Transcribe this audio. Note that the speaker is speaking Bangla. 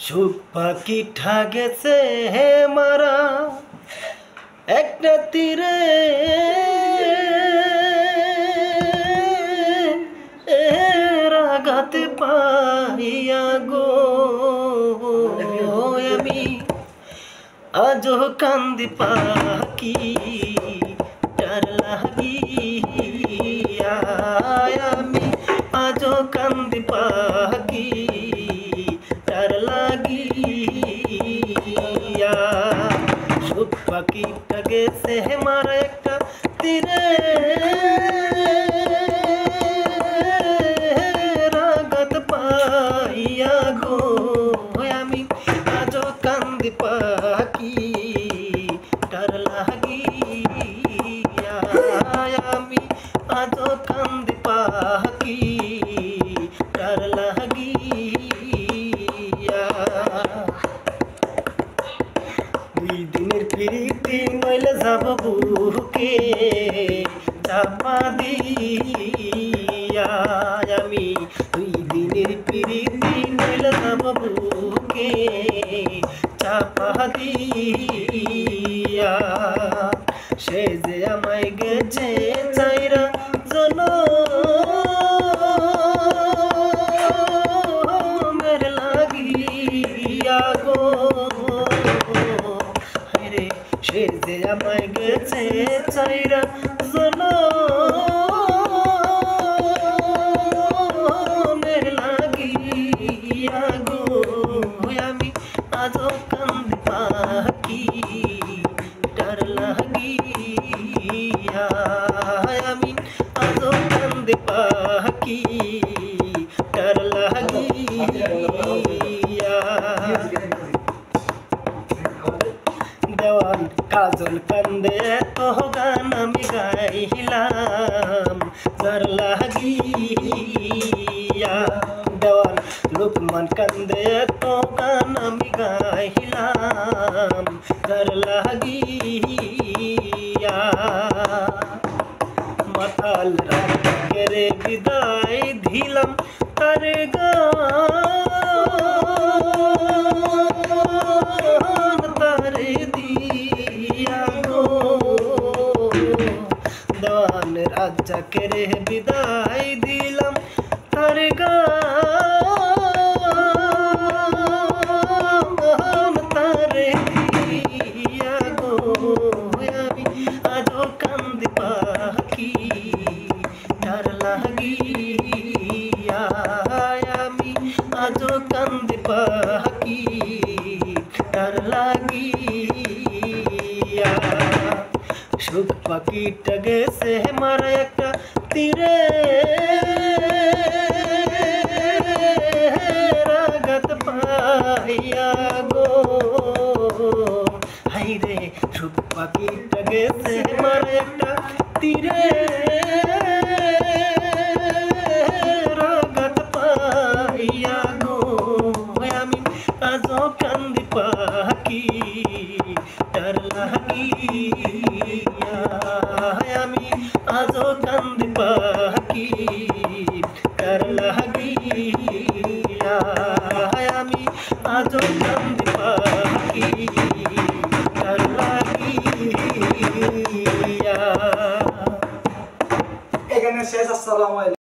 সুখ পাখিটা গেছে হে মারা একটা তীরে আঘাত পাইয়া গো আমি আজও কান্দি পাখি তার লাগিয়া আমি আজও কান্দি পাখি তার লাগিয়া সুখ পাখিটা গেছে মারা একটা তীরে আঘাত পাইয়া গো আমি আজও কান্দি পাখি তার লাগিয়া আমি আজও কান্দি পাখি তার লাগিয়া দুই দিনের প্রীতি নইলে যাব বুকে চাপা দিয়া আমি দুই দিনের প্রীতি নইলে যাব বুকে চাপা দিয়া সে যে আমায় গেছে চাইরা জনমের লাগিয়া গো রে সে যে আমায় গেছে চাইরা জনমের লাগিয়া গো আমি আজও কান্দি পাখি তার লাগিয়া আমি আজও কান্দি পাখি তার লাগিয়া দেওয়ান কাজল কান্দে তো গান আমি গাইলাম যার লাগিয়া দেওয়ান লোকমান কান্দে তো গান আমি গাইলাম যার লাগিয়া মাতাল রাতের বিদায় দিলাম তার গান তারে দিয়া গো দেওয়ান রাজ্জাকে রে বিদায় দিলাম তার গান তারে দিয়া গো আমি আজও কান্দি পাখি তার লাগিয়া আমি আজও কান্দি পাখি তার লাগিয়া সুখ পাখিটা গেছে মারা একটা তীরে আঘাত পাইয়া গো হাইরে সুখ পাখিটা গেছে মারা একটা তীরে আঘাত পাইয়া গো আমি আজও কান্দি পাখি তার লাগিয়া আমি আজও কান্দি পাখি তার লাগিয়া।